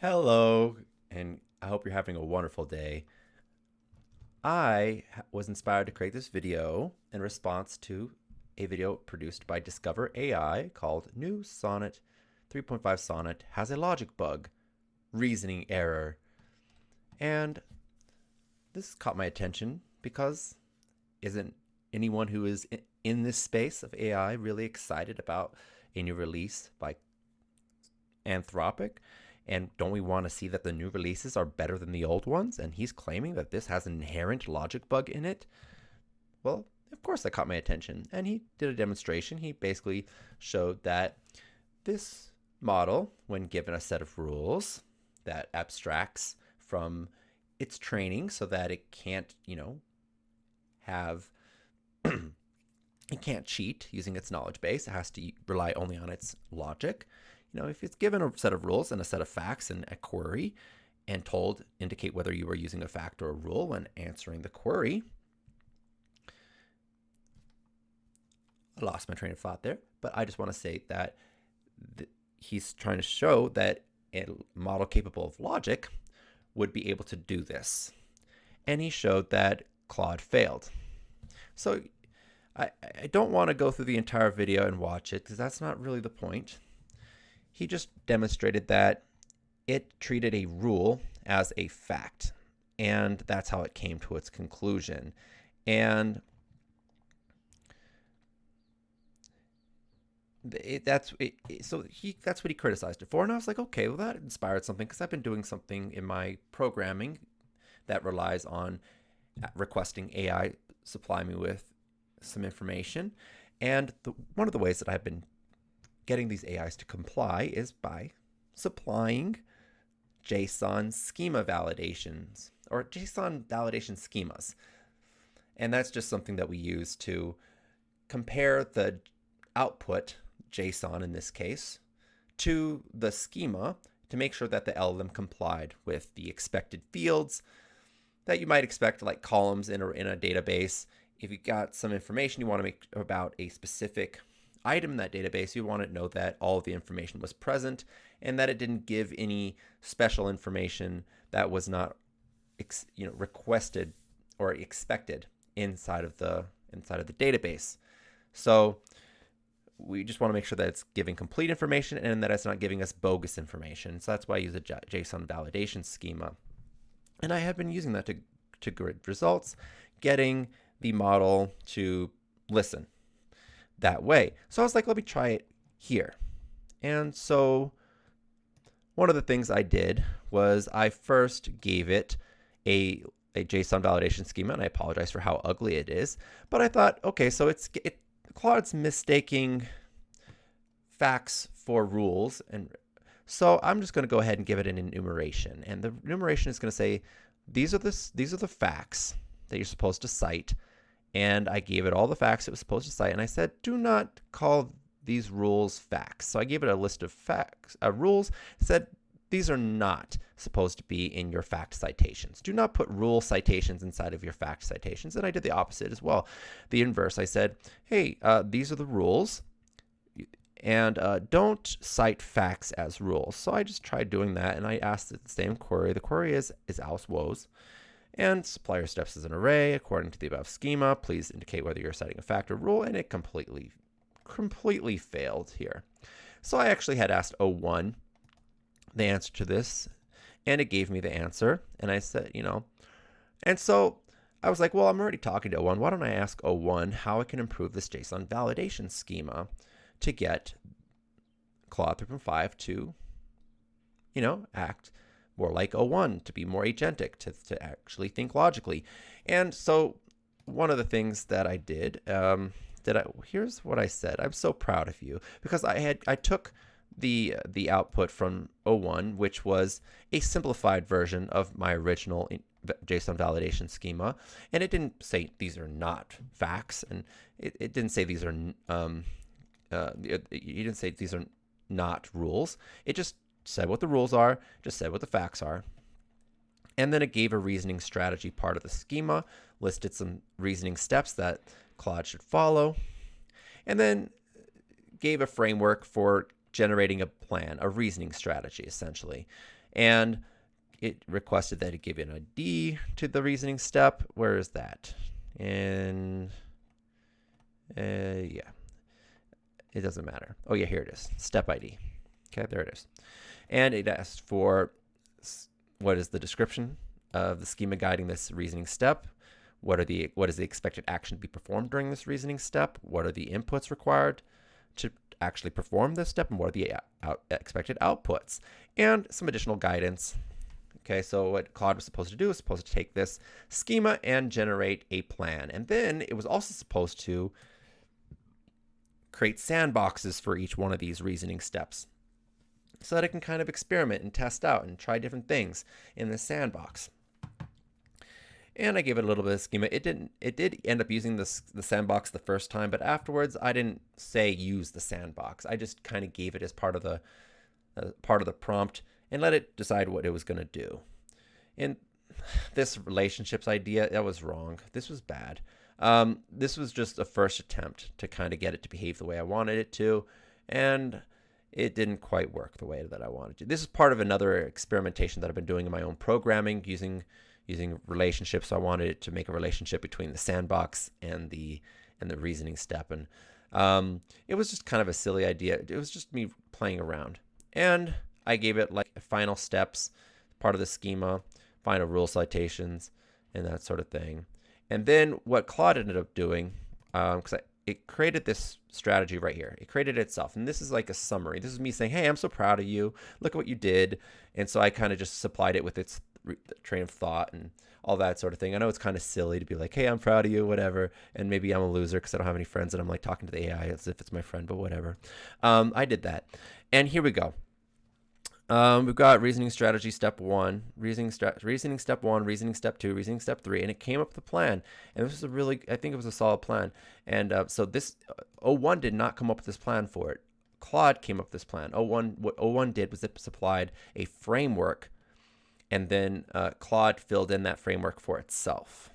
Hello, and I hope you're having a wonderful day. I was inspired to create this video in response to a video produced by Discover AI called New Sonnet 3.5 Sonnet has a logic bug, reasoning error. And this caught my attention because isn't anyone who is in this space of AI really excited about a new release by Anthropic? And don't we want to see that the new releases are better than the old ones? And he's claiming that this has an inherent logic bug in it. Well, of course, that caught my attention. And he did a demonstration. He basically showed that this model, when given a set of rules that abstracts from its training so that it can't, have it can't cheat using its knowledge base. It has to rely only on its logic. If it's given a set of rules and a set of facts and a query and told indicate whether you are using a fact or a rule when answering the query. I lost my train of thought there, but I just want to say that he's trying to show that a model capable of logic would be able to do this. And he showed that Claude failed. So I don't want to go through the entire video and watch it because that's not really the point. He just demonstrated that it treated a rule as a fact, and that's how it came to its conclusion. And that's what he criticized it for. And I was like, okay, well, that inspired something because I've been doing something in my programming that relies on requesting AI supply me with some information. And one of the ways that I've been getting these AIs to comply is by supplying JSON schema validations or JSON validation schemas. And that's just something that we use to compare the output, JSON in this case, to the schema to make sure that the LLM complied with the expected fields that you might expect, like columns in a database. If you got some information you want to make about a specific item in that database, you want to know that all of the information was present and that it didn't give any special information that was not requested or expected inside of the database. So we just want to make sure that it's giving complete information and that it's not giving us bogus information. So that's why I use a JSON validation schema. And I have been using that to grid results, getting the model to listen that way. So I was like, let me try it here. And so one of the things I did was I first gave it a JSON validation schema, and I apologize for how ugly it is. But I thought, okay, so Claude's mistaking facts for rules, and so I'm just going to go ahead and give it an enumeration. And the enumeration is going to say, these are the facts that you're supposed to cite. And I gave it all the facts it was supposed to cite. And I said, do not call these rules facts. So I gave it a list of facts, rules. It said, these are not supposed to be in your fact citations. Do not put rule citations inside of your fact citations. And I did the opposite as well. The inverse. I said, hey, these are the rules. And don't cite facts as rules. So I just tried doing that. And I asked it the same query. The query is Alice Woes. And supplier steps is an array. According to the above schema, please indicate whether you're citing a fact or rule. And it completely failed here. So I actually had asked O1 the answer to this, and it gave me the answer. And I said, and so I was like, well, I'm already talking to O1. Why don't I ask O1 how I can improve this JSON validation schema to get Claude 3.5 to, act more like O1, to be more agentic, to actually think logically. And so one of the things that I did, here's what I said. I'm so proud of you because I took the output from O1, which was a simplified version of my original JSON validation schema, and it didn't say these are not facts, and it didn't say these are you didn't say these are not rules. It just said what the rules are, just said what the facts are. And then it gave a reasoning strategy part of the schema, listed some reasoning steps that Claude should follow, and then gave a framework for generating a plan, a reasoning strategy, essentially. And it requested that it give an ID to the reasoning step. Where is that? And yeah, it doesn't matter. Oh yeah, here it is, step ID. Okay, there it is. And it asked for what is the description of the schema guiding this reasoning step. What is the expected action to be performed during this reasoning step? What are the inputs required to actually perform this step? And what are the expected outputs? And some additional guidance. Okay, so what Claude was supposed to do is supposed to take this schema and generate a plan. And then it was also supposed to create sandboxes for each one of these reasoning steps so that it can kind of experiment and test out and try different things in this sandbox. And I gave it a little bit of schema. It did end up using the sandbox the first time, but afterwards I didn't say use the sandbox. I just kind of gave it as part of the prompt and let it decide what it was going to do. And this relationships idea, that was wrong. This was bad. This was just a first attempt to kind of get it to behave the way I wanted it to, and it didn't quite work the way that I wanted to. This is part of another experimentation that I've been doing in my own programming using relationships. So I wanted it to make a relationship between the sandbox and the reasoning step, and it was just kind of a silly idea. It was just me playing around, and I gave it like final steps, part of the schema, final rule citations, and that sort of thing. And then what Claude ended up doing, because it created this strategy right here. It created it itself. And this is like a summary. This is me saying, hey, I'm so proud of you. Look at what you did. And so I kind of just supplied it with its train of thought and all that sort of thing. I know it's kind of silly to be like, hey, I'm proud of you, whatever. And maybe I'm a loser because I don't have any friends and I'm like talking to the AI as if it's my friend, but whatever. I did that. And here we go. We've got reasoning strategy step 1, reasoning step 1, reasoning step 2, reasoning step 3, and it came up with a plan. And this was I think it was a solid plan. And so this O1 did not come up with this plan for it. Claude came up with this plan. What O1 did was it supplied a framework, and then Claude filled in that framework for itself.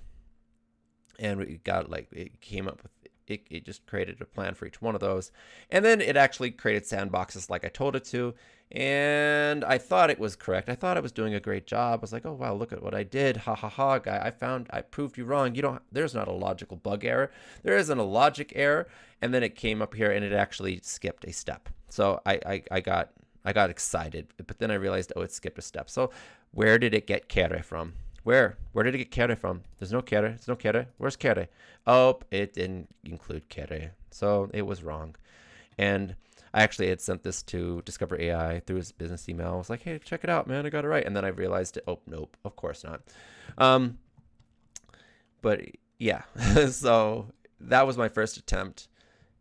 And we got it came up with it just created a plan for each one of those. And then it actually created sandboxes like I told it to. And I thought it was correct. I thought I was doing a great job. I was like, oh, wow, look at what I did. Ha, ha, ha, guy. I proved you wrong. There's not a logical bug error. There isn't a logic error. And then it came up here and it actually skipped a step. So I got excited, but then I realized, oh, it skipped a step. So where did it get kere from? Where did it get kere from? There's no kere. It's no kere. Where's kere? Oh, it didn't include kere. So it was wrong. And I actually had sent this to Discover AI through his business email. I was like, hey, check it out, man. I got it right. And then I realized, oh, nope, of course not. But yeah, so that was my first attempt.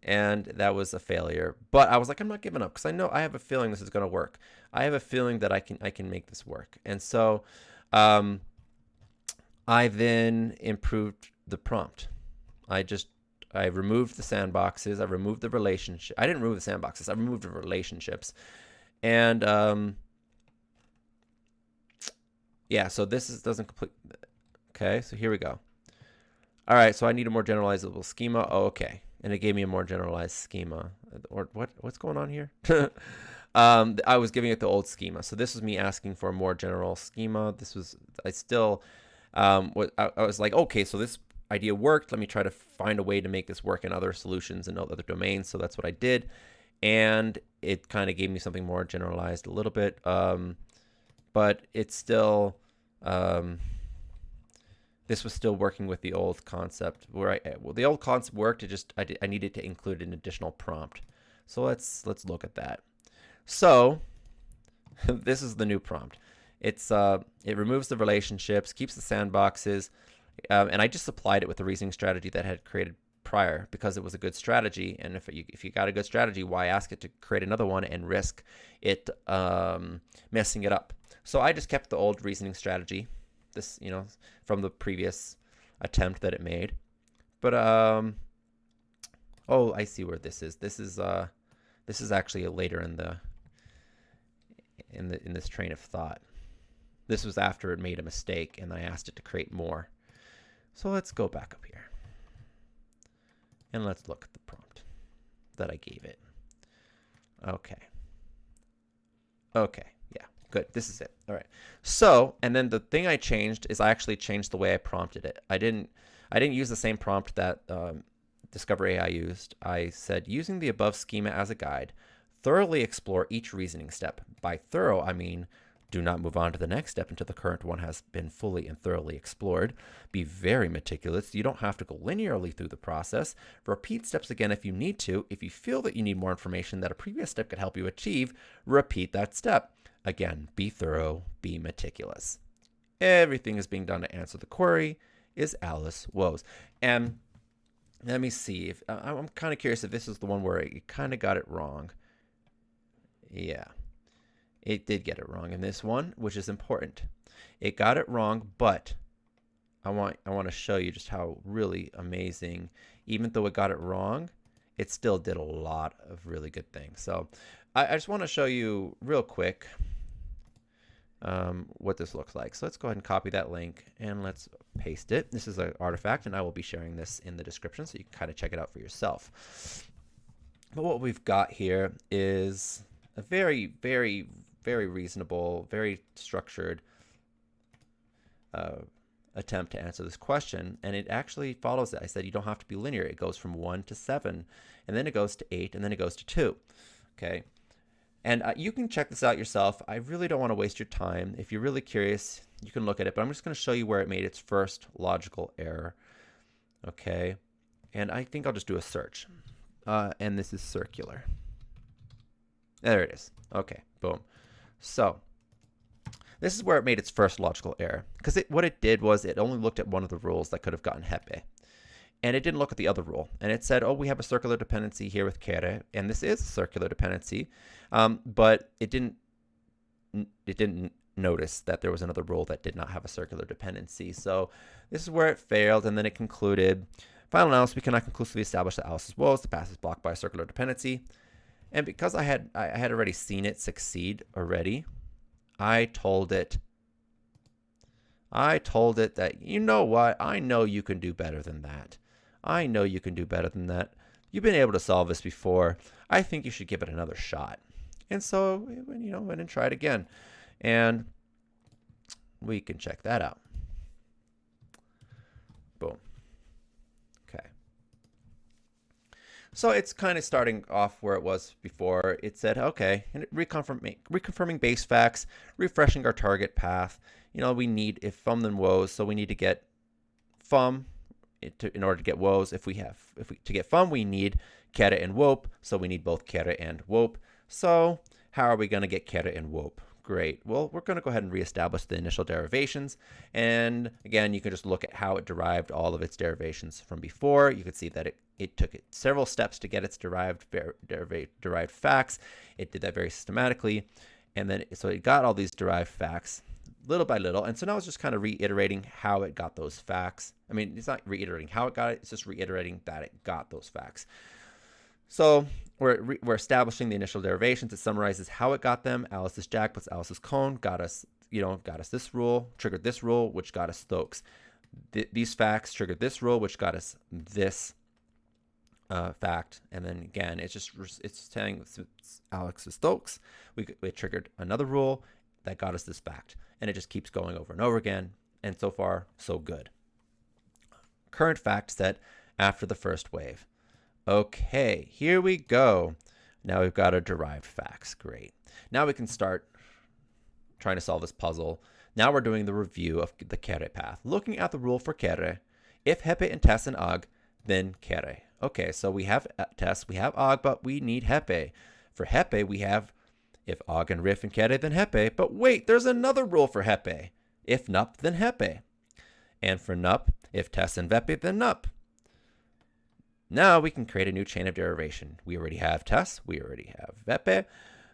And that was a failure. But I was like, I'm not giving up because I have a feeling this is going to work. I have a feeling that I can make this work. And so I then improved the prompt. I removed the sandboxes. I removed the relationship. I didn't remove the sandboxes. I removed the relationships. And yeah, so this doesn't complete. Okay, so here we go. All right, so I need a more generalizable schema. Oh, okay. And it gave me a more generalized schema. Or what's going on here? I was giving it the old schema. So this was me asking for a more general schema. I was like, okay, so this idea worked. Let me try to find a way to make this work in other solutions and other domains. So that's what I did. And it kind of gave me something more generalized a little bit. But it's still, this was still working with the old concept the old concept worked. I needed to include an additional prompt. So let's look at that. So this is the new prompt. It removes the relationships, keeps the sandboxes, and I just applied it with the reasoning strategy that I had created prior because it was a good strategy. And if you got a good strategy, why ask it to create another one and risk it messing it up? So I just kept the old reasoning strategy, this from the previous attempt that it made. But oh, I see where this is. This is actually later in this train of thought. This was after it made a mistake, and I asked it to create more. So let's go back up here. And let's look at the prompt that I gave it. Okay. Okay, yeah. Good. This is it. All right. So, and then the thing I changed is I actually changed the way I prompted it. I didn't use the same prompt that Discover AI used. I said, using the above schema as a guide, thoroughly explore each reasoning step. By thorough, I mean do not move on to the next step until the current one has been fully and thoroughly explored. Be very meticulous. You don't have to go linearly through the process. Repeat steps again if you need to. If you feel that you need more information that a previous step could help you achieve, repeat that step. Again, be thorough, be meticulous. Everything is being done to answer the query. Is Alice Woes? And let me see. If I'm kind of curious if this is the one where it kind of got it wrong. Yeah, it did get it wrong in this one, which is important. It got it wrong, but I want to show you just how really amazing, even though it got it wrong, it still did a lot of really good things. So I just want to show you real quick what this looks like. So let's go ahead and copy that link and let's paste it. This is an artifact, and I will be sharing this in the description so you can kind of check it out for yourself. But what we've got here is a very, very, very reasonable, very structured attempt to answer this question, and it actually follows it. I said you don't have to be linear. It goes from 1 to 7, and then it goes to 8, and then it goes to 2. Okay, and you can check this out yourself. I really don't want to waste your time. If you're really curious, you can look at it, but I'm just going to show you where it made its first logical error. Okay, and I think I'll just do a search, and this is circular. There it is. Okay, boom. So this is where it made its first logical error, because what it did was it only looked at one of the rules that could have gotten hepe, and it didn't look at the other rule. And it said, oh, we have a circular dependency here with kere, and this is a circular dependency, but it didn't notice that there was another rule that did not have a circular dependency. So this is where it failed, and then it concluded, final analysis, we cannot conclusively establish that Alice's woes, the path is blocked by a circular dependency. And because I had already seen it succeed already, I told it that, you know what, I know you can do better than that. I know you can do better than that. You've been able to solve this before. I think you should give it another shot. And so, went and tried again. And we can check that out. Boom. Okay. So it's kind of starting off where it was before. It said, okay, and reconfirming base facts, refreshing our target path. We need if fum then woes, so we need to get fum in order to get woes. To get fum, we need kere and wope, so we need both kere and wope. So how are we going to get kere and wope? Great. Well, we're going to go ahead and reestablish the initial derivations. And again, you can just look at how it derived all of its derivations from before. You could see that it took it several steps to get its derived facts. It did that very systematically. And then, so it got all these derived facts little by little. And so now it's just kind of reiterating how it got those facts. I mean, it's not reiterating how it got it. It's just reiterating that it got those facts. So we're establishing the initial derivations. It summarizes how it got them. Alice's jack plus Alice's cone got us this rule, triggered this rule, which got us Stokes. These facts triggered this rule, which got us this fact. And then again, it's saying it's Alex's Stokes. We triggered another rule that got us this fact. And it just keeps going over and over again. And so far, so good. Current fact set after the first wave. Okay, here we go. Now we've got our derived facts. Great. Now we can start trying to solve this puzzle. Now we're doing the review of the kere path. Looking at the rule for kere, if hepe and tes and ag, then kere. Okay, so we have tes, we have ag, but we need hepe. For hepe, we have if ag and rif and kere, then hepe. But wait, there's another rule for hepe. If nup, then hepe. And for nup, if tes and vepe, then nup. Now we can create a new chain of derivation. We already have tes, we already have vepe.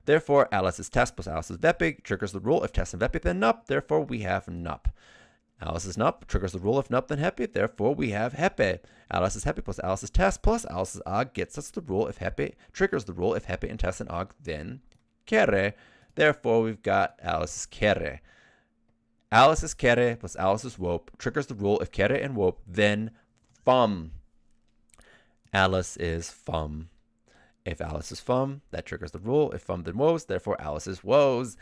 Therefore, Alice's tes plus Alice's vepe triggers the rule if tes and vepe, then nup. Therefore, we have nup. Alice's nup triggers the rule if nup, then hepe. Therefore, we have hepe. Alice's hepe plus Alice's tes plus Alice's ag gets us the rule if hepe, triggers the rule if hepe and tes and ag, then kere. Therefore, we've got Alice's kere. Alice's kere plus Alice's wope triggers the rule if kere and wope, then fum. Alice is fum. If Alice is fum, that triggers the rule. If fum, then woes, therefore Alice is woes.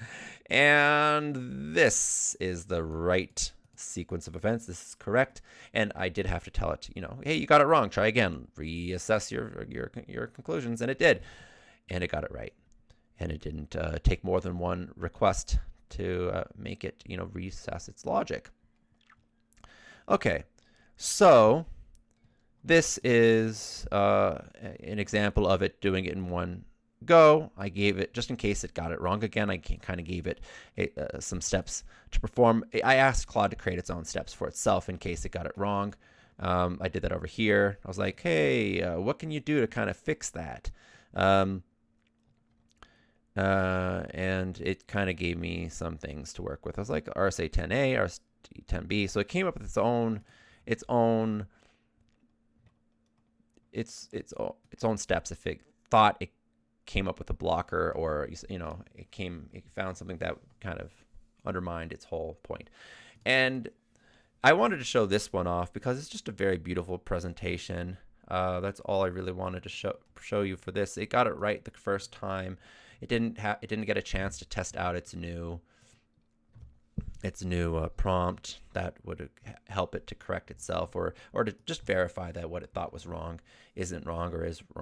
And this is the right sequence of events. This is correct. And I did have to tell it, hey, you got it wrong. Try again. Reassess your conclusions. And it did. And it got it right. And it didn't take more than one request to make it, reassess its logic. Okay, so this is an example of it doing it in one go. I gave it, just in case it got it wrong again, I kind of gave it some steps to perform. I asked Claude to create its own steps for itself in case it got it wrong. I did that over here. I was like, hey, what can you do to kind of fix that? And it kind of gave me some things to work with. I was like, RSA 10A, RSA 10B. So it came up with its own steps. If it thought it came up with a blocker, or it found something that kind of undermined its whole point. And I wanted to show this one off because it's just a very beautiful presentation. That's all I really wanted to show you for this. It got it right the first time. It didn't get a chance to test out its new prompt that would help it to correct itself, or to just verify that what it thought was wrong isn't wrong,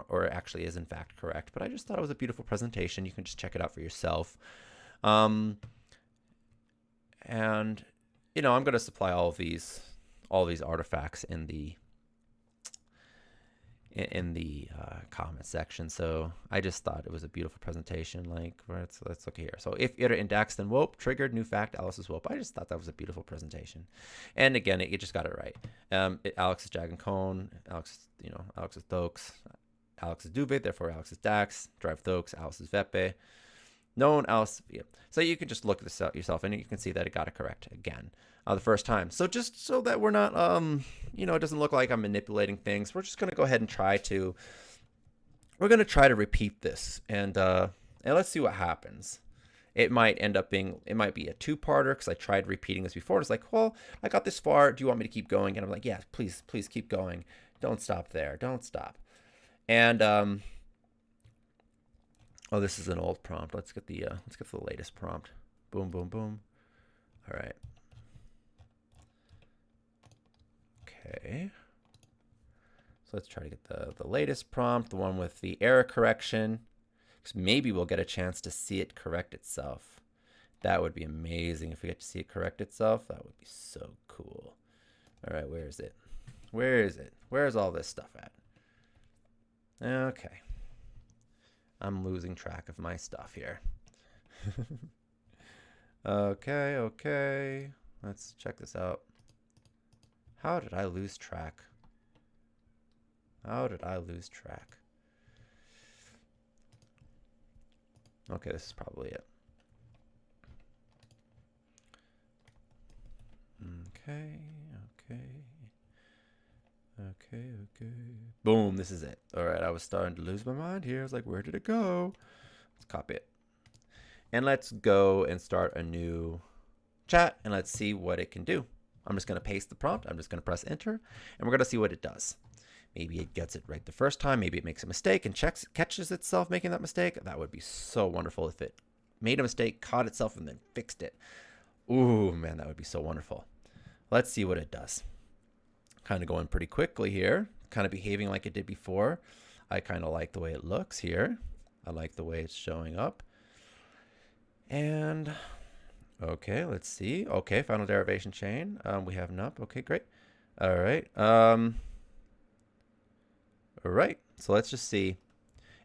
or actually is in fact correct. But I just thought it was a beautiful presentation. You can just check it out for yourself. And I'm going to supply all these artifacts in the comment section. So I just thought it was a beautiful presentation. Like, let's look here. So if iter index, then wope, triggered, new fact, Alice is wope. I just thought that was a beautiful presentation. And again, it just got it right. Alex is jag and cone. Alex is thokes. Alex is duvet, therefore Alex is dax. Drive thokes, Alice is vepe. Known Alice. Yeah. So you can just look at this out yourself, and you can see that it got it correct again the first time. So just so that we're not, it doesn't look like I'm manipulating things, we're just going to go ahead and try to repeat this, and let's see what happens. It might be a two-parter, because I tried repeating this before. It's like, well, I got this far. Do you want me to keep going? And I'm like, yeah, please keep going. Don't stop there. Don't stop. And oh, this is an old prompt. Let's get the latest prompt. Boom, boom, boom. All right. Okay. So let's try to get the latest prompt, the one with the error correction. Because maybe we'll get a chance to see it correct itself. That would be amazing if we get to see it correct itself. That would be so cool. All right, where is it? Where is it? Where's all this stuff at? Okay. I'm losing track of my stuff here. Okay. Let's check this out. How did I lose track? Okay, this is probably it. Okay. Boom, this is it. All right, I was starting to lose my mind here. I was like, where did it go? Let's copy it. And let's go and start a new chat, and let's see what it can do. I'm just going to paste the prompt. I'm just going to press enter, and we're going to see what it does. Maybe it gets it right the first time. Maybe it makes a mistake and catches itself making that mistake. That would be so wonderful if it made a mistake, caught itself, and then fixed it. Ooh, man, that would be so wonderful. Let's see what it does. Kind of going pretty quickly here. Kind of behaving like it did before. I kind of like the way it looks here. I like the way it's showing up. And okay, let's see. Okay, final derivation chain. We have nup. Okay, great. All right. All right. So let's just see.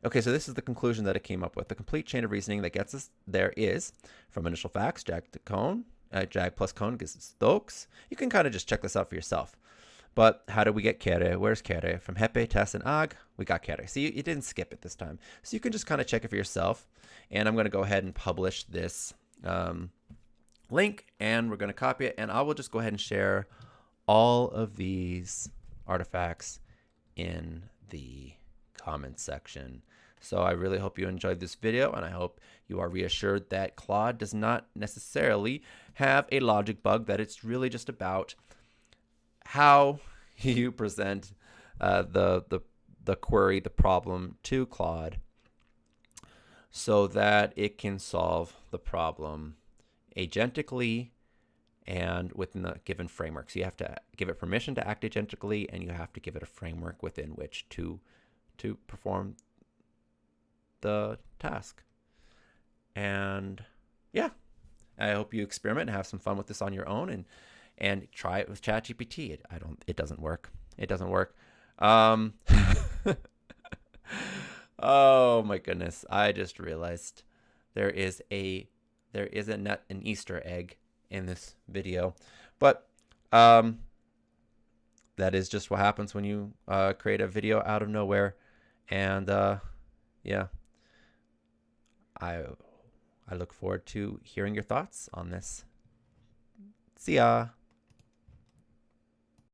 Okay, so this is the conclusion that it came up with. The complete chain of reasoning that gets us there is from initial facts, jag to cone. Jag plus cone gives us thokes. You can kind of just check this out for yourself. But how do we get kere? Where's kere? From hepe, tes, and ag, we got kere. See, you didn't skip it this time. So you can just kind of check it for yourself. And I'm going to go ahead and publish this link, and we're going to copy it. And I will just go ahead and share all of these artifacts in the comments section. So I really hope you enjoyed this video, and I hope you are reassured that Claude does not necessarily have a logic bug, that it's really just about how you present the query, the problem to Claude, so that it can solve the problem agentically and within the given framework. So you have to give it permission to act agentically, and you have to give it a framework within which to perform the task. And yeah, I hope you experiment and have some fun with this on your own, and try it with ChatGPT. It doesn't work. It doesn't work. Um, oh my goodness! I just realized there is an Easter egg in this video, but that is just what happens when you create a video out of nowhere, and yeah, I I look forward to hearing your thoughts on this. See ya.